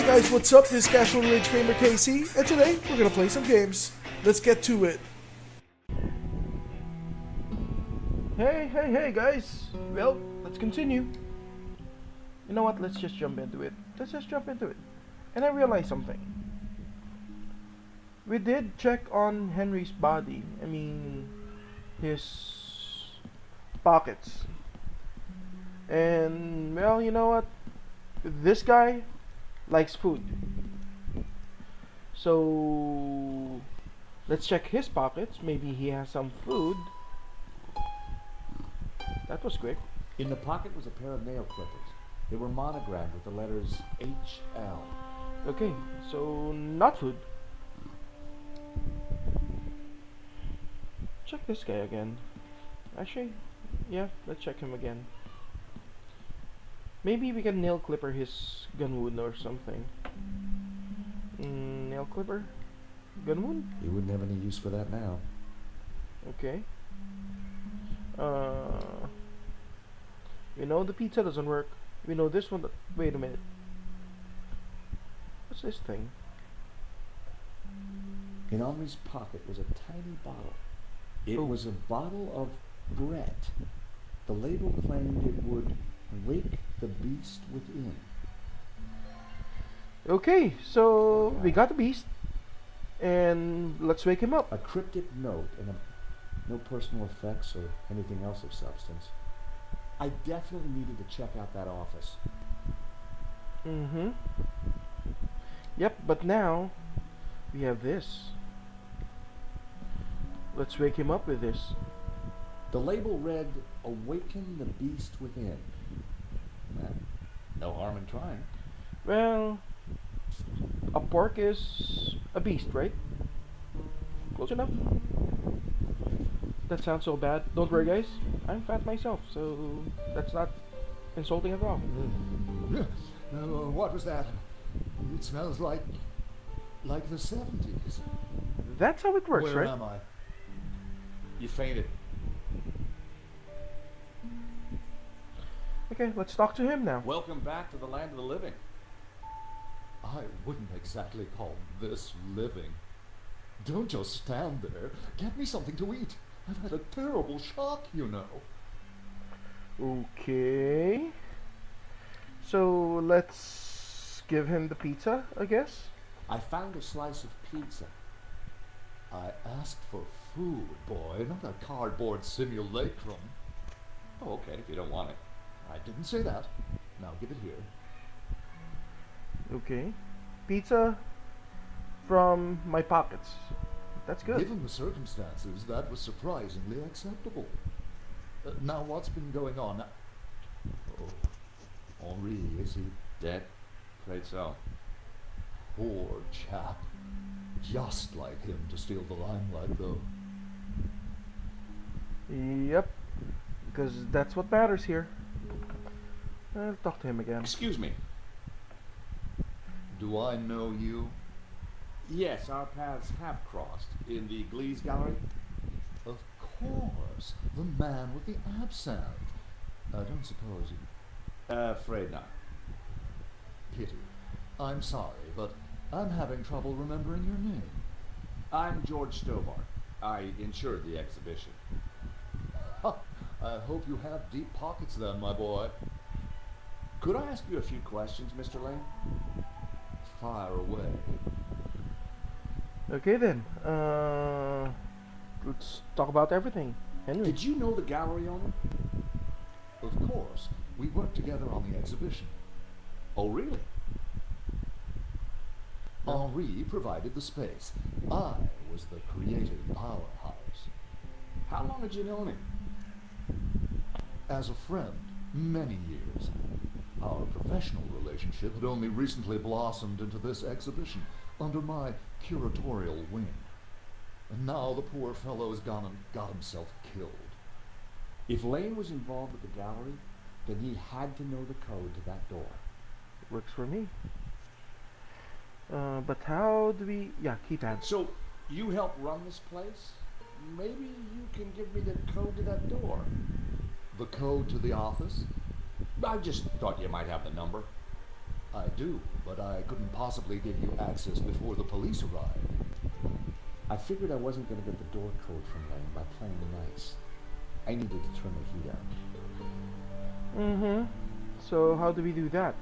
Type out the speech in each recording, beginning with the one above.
Hi guys, what's up? This is Casualragegamer KC, and today we're gonna play some games. Let's get to it. Hey guys. Well, let's continue. You know what? Let's just jump into it. And I realized something. We did check on Henry's body. I mean, his pockets. And, well, you know what? This guy likes food. So let's check his pockets. Maybe he has some food. That was quick. In the pocket was a pair of nail clippers. They were monogrammed with the letters HL. Okay, so not food. Check this guy again. Actually, yeah, let's check him again. Maybe we can nail clipper his gun wound or something. Nail clipper? Gun wound? You wouldn't have any use for that now. Okay. We know the pizza doesn't work. We know this one. Wait a minute. What's this thing? In Henri's pocket was a tiny bottle. It Oh. was a bottle of Brett. The label claimed it would wake the beast within. Okay, so we got the beast. And let's wake him up. A cryptic note and no personal effects or anything else of substance. I definitely needed to check out that office. Yep, but now we have this. Let's wake him up with this. The label read, "Awaken the beast within." No harm in trying. Well, a pork is a beast, right? Close enough. That sounds so bad. Don't worry, guys. I'm fat myself, so that's not insulting at all. What was that? It smells like the 70s. That's how it works, Where right? am I? You fainted. Okay, let's talk to him now. Welcome back to the land of the living. I wouldn't exactly call this living. Don't just stand there. Get me something to eat. I've had a terrible shock, you know. Okay. So let's give him the pizza, I guess. I found a slice of pizza. I asked for food, boy, not a cardboard simulacrum. Oh, okay, if you don't want it. I didn't say that. Now give it here. Okay. Pizza from my pockets. That's good. Given the circumstances, that was surprisingly acceptable. Now, what's been going on? Oh, Henri, is he Dead? Afraid so. poor chap? Just like him to steal the limelight, though. Yep. Because that's what matters here. I'll talk to him again. Excuse me. Do I know you? Yes, our paths have crossed in the Glee's Gallery. Of course, the man with the absinthe. I don't suppose you... Afraid not. Pity. I'm sorry, but I'm having trouble remembering your name. I'm George Stobart. I insured the exhibition. Ha! I hope you have deep pockets then, my boy. Could I ask you a few questions, Mr. Lane? Fire away. Okay then. Let's talk about everything. Henry. Did you know the gallery owner? Of course, we worked together on the exhibition. Oh, really? Henri provided the space. I was the creative powerhouse. How long had you known him? As a friend, many years. Our professional relationship had only recently blossomed into this exhibition under my curatorial wing. And now the poor fellow has gone and got himself killed. If Lane was involved with the gallery, then he had to know the code to that door. Works for me. But how do we... Yeah, keypad. So, you help run this place? Maybe you can give me the code to that door. The code to the office? I just thought you might have the number. I do, but I couldn't possibly give you access before the police arrived. I figured I wasn't going to get the door code from Lane by playing nice. I needed to turn the heat out. Mm-hmm. So how do we do that?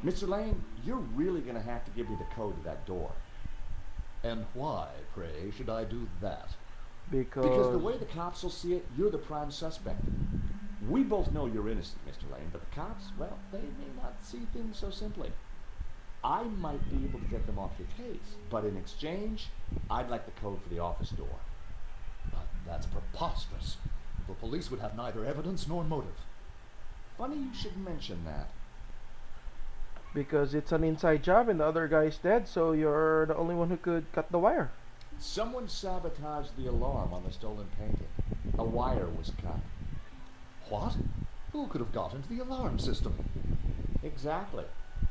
Mr. Lane, you're really going to have to give me the code to that door. And why, pray, should I do that? Because the way the cops will see it, you're the prime suspect. We both know you're innocent, Mr. Lane, but the cops, well, they may not see things so simply. I might be able to get them off your case, but in exchange, I'd like the code for the office door. But that's preposterous. The police would have neither evidence nor motive. Funny you should mention that. Because it's an inside job and the other guy's dead, so you're the only one who could cut the wire. Someone sabotaged the alarm on the stolen painting. A wire was cut. What? Who could have got into the alarm system? Exactly.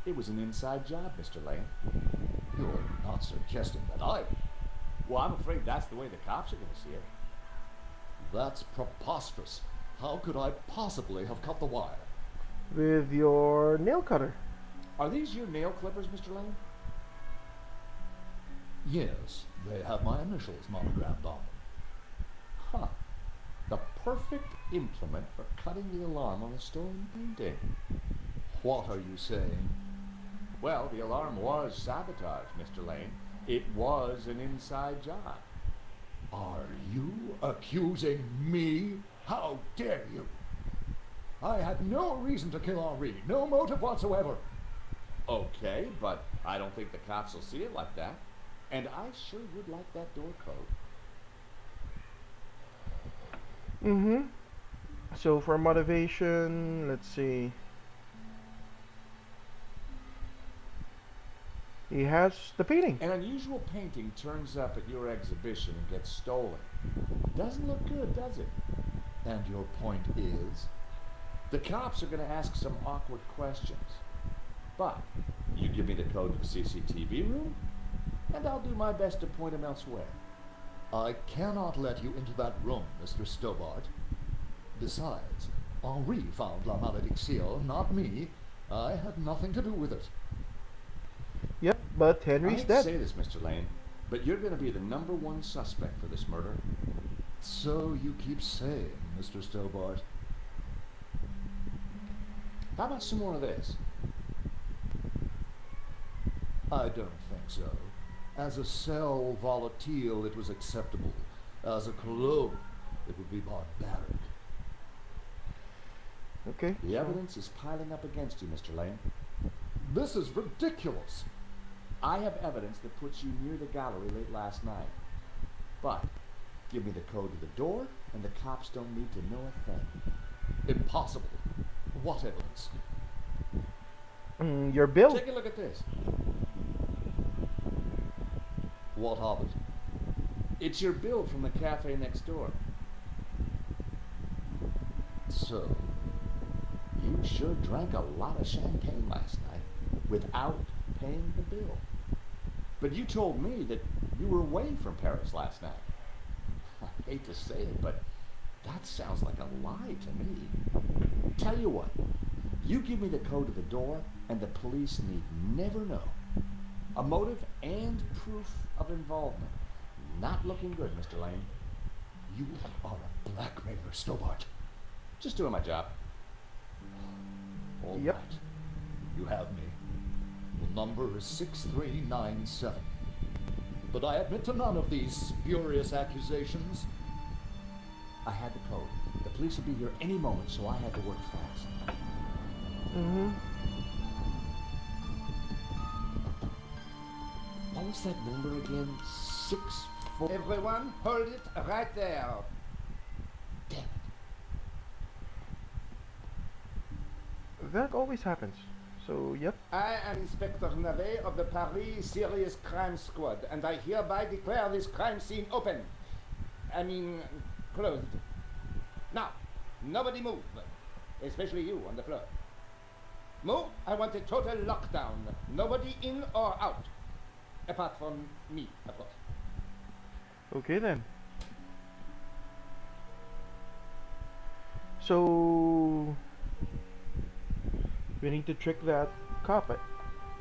It was an inside job, Mr. Lane. You're not suggesting that I... Well, I'm afraid that's the way the cops are going to see it. That's preposterous. How could I possibly have cut the wire? With your nail cutter. Are these your nail clippers, Mr. Lane? Yes, they have my initials monogrammed on them. Huh. The perfect implement for cutting the alarm on a stolen painting. What are you saying? Well, the alarm was sabotaged, Mr. Lane. It was an inside job. Are you accusing me? How dare you? I had no reason to kill Henri, no motive whatsoever. Okay, but I don't think the cops will see it like that. And I sure would like that door code. Mm-hmm. So for motivation, let's see. He has the painting. An unusual painting turns up at your exhibition and gets stolen. Doesn't look good, does it? And your point is? The cops are going to ask some awkward questions. But you give me the code to the CCTV room, and I'll do my best to point them elsewhere. I cannot let you into that room, Mr. Stobart. Besides, Henri found La Malédiction, not me. I had nothing to do with it. Yep, but I Henry's hate to dead. say this, Mr. Lane, but you're going to be the #1 suspect for this murder. So you keep saying, Mr. Stobart. How about some more of this? I don't think so. As a sal volatile, it was acceptable. As a cologne, it would be barbaric. Okay. The evidence is piling up against you, Mr. Lane. This is ridiculous. I have evidence that puts you near the gallery late last night. But give me the code to the door, and the cops don't need to know a thing. Impossible. What evidence? Your bill. Take a look at this. What of it? It's your bill from the cafe next door. So, You sure drank a lot of champagne last night without paying the bill. But you told me that you were away from Paris last night. I hate to say it, but that sounds like a lie to me. Tell you what, you give me the code to the door, and the police need never know. A motive and proof of involvement. Not looking good, Mr. Lane. you are a blackmailer, Stobart. Just doing my job. All Yep. right. You have me. The number is 6397. But I admit to none of these spurious accusations. I had the code. The police will be here any moment, so I had to work fast. Mm-hmm. What was that number again? 6-4. Everyone, hold it right there. Damn it. That always happens. So, yep. I am Inspector Navet of the Paris Serious Crime Squad, and I hereby declare this crime scene open. Closed. Now, nobody move, especially you on the floor. Move, I want a total lockdown. Nobody in or out. Apart from me, of course. Okay then. So we need to trick that cop. cop.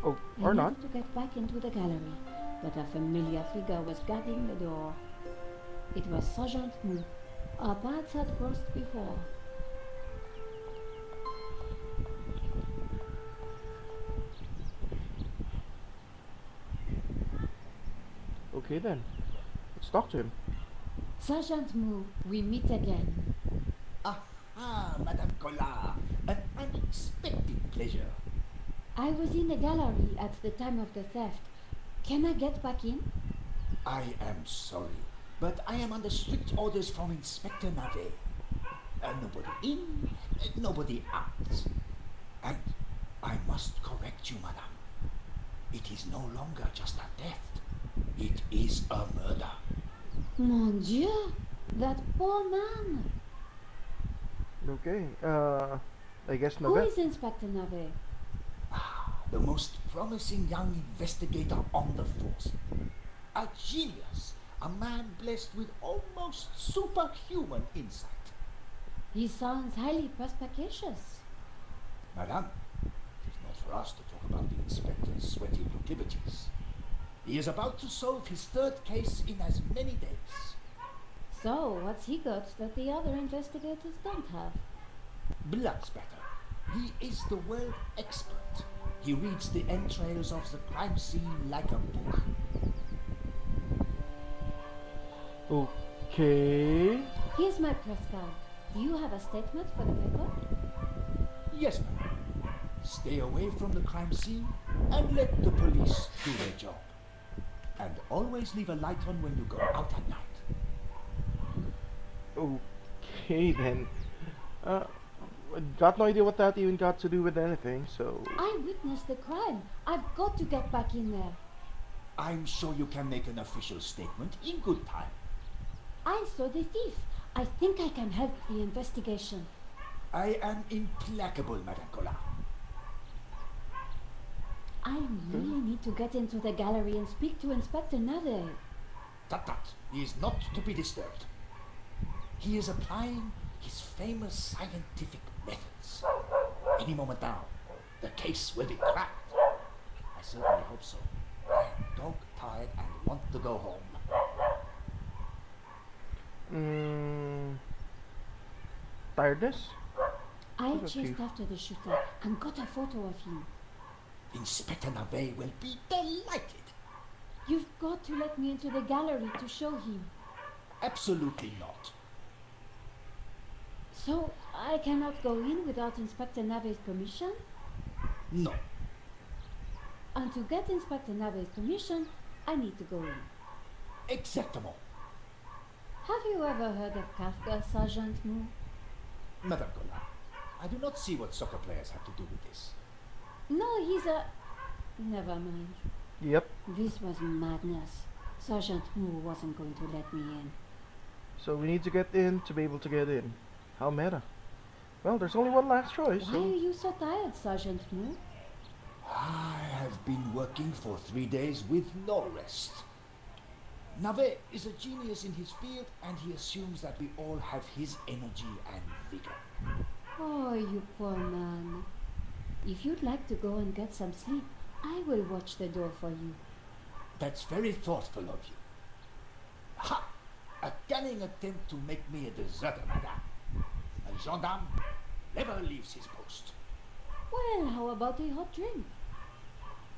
Oh, I or needed not. to get back into the gallery, but a familiar figure was guarding the door. It was Sergeant Mu. Our paths had crossed before. Okay then. Let's talk to him. Sergeant Mu, we meet again. Ah, Madame Collard, an unexpected pleasure. I was in the gallery at the time of the theft. Can I get back in? I am sorry, but I am under strict orders from Inspector Navet. Nobody in, nobody out. And I must correct you, madame. It is no longer just a theft. It is a murder. Mon Dieu! That poor man! Okay. I guess Who Navet. is Inspector Navet? The most promising young investigator on the force. A genius. A man blessed with almost superhuman insight. He sounds highly perspicacious. Madame, it is not for us to talk about the inspector's sweaty proclivities. He is about to solve his third case in as many days. So, what's he got that the other investigators don't have? Blood spatter. He is the world expert. He reads the entrails of the crime scene like a book. Okay. Here's my press card. Do you have a statement for the paper? Yes, madam. Stay away from the crime scene and let the police do their job. And always leave a light on when you go out at night. Okay then. Got no idea what that even got to do with anything, so... I witnessed the crime. I've got to get back in there. I'm sure you can make an official statement in good time. I saw the thief. I think I can help the investigation. I am implacable, Madame Collard. I really need to get into the gallery and speak to Inspector Navet. Tut. He is not to be disturbed. He is applying his famous scientific methods. Any moment now, the case will be cracked. I certainly hope so. I am dog-tired and want to go home. Tiredness? I Look at chased you. after the shooter and got a photo of him. Inspector Navet will be delighted. You've got to let me into the gallery to show him. Absolutely not. So, I cannot go in without Inspector Navet's permission? No. And to get Inspector Navet's permission, I need to go in. Exactement. Have you ever heard of Kafka, Sergeant Mu? Madame Collard, I do not see what soccer players have to do with this. No, he's a... Never mind. Yep. This was madness. Sergeant Mu wasn't going to let me in. So we need to get in to be able to get in. How meta. Well, there's only one last choice. Why So are you so tired, Sergeant Mu? I have been working for 3 days with no rest. Navet is a genius in his field, and he assumes that we all have his energy and vigor. Oh, you poor man. If you'd like to go and get some sleep, I will watch the door for you. That's very thoughtful of you. Ha! A cunning attempt to make me a deserter, madame. A gendarme never leaves his post. Well, how about a hot drink?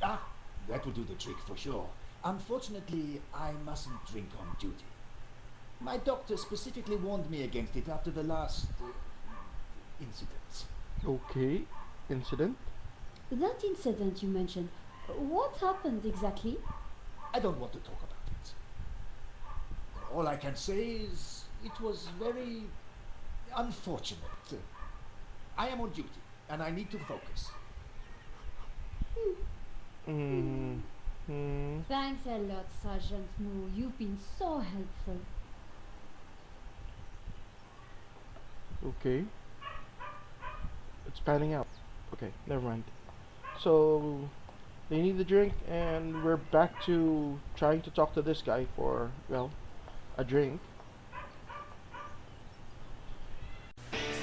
Ah, that will do the trick for sure. Unfortunately, I mustn't drink on duty. My doctor specifically warned me against it after the last incident. okay. Incident. That incident you mentioned, what happened exactly? I don't want to talk about it. All I can say is it was very unfortunate. I am on duty and I need to focus. Thanks a lot, Sergeant Mu. You've been so helpful. Okay. It's panning out. Okay, never mind. So they need the drink, and we're back to trying to talk to this guy for, well, a drink.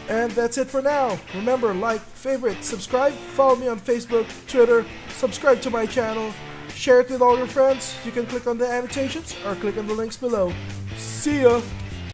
And that's it for now. Remember, like, favorite, subscribe, follow me on Facebook, Twitter, subscribe to my channel, share it with all your friends. You can click on the annotations or click on the links below. See ya!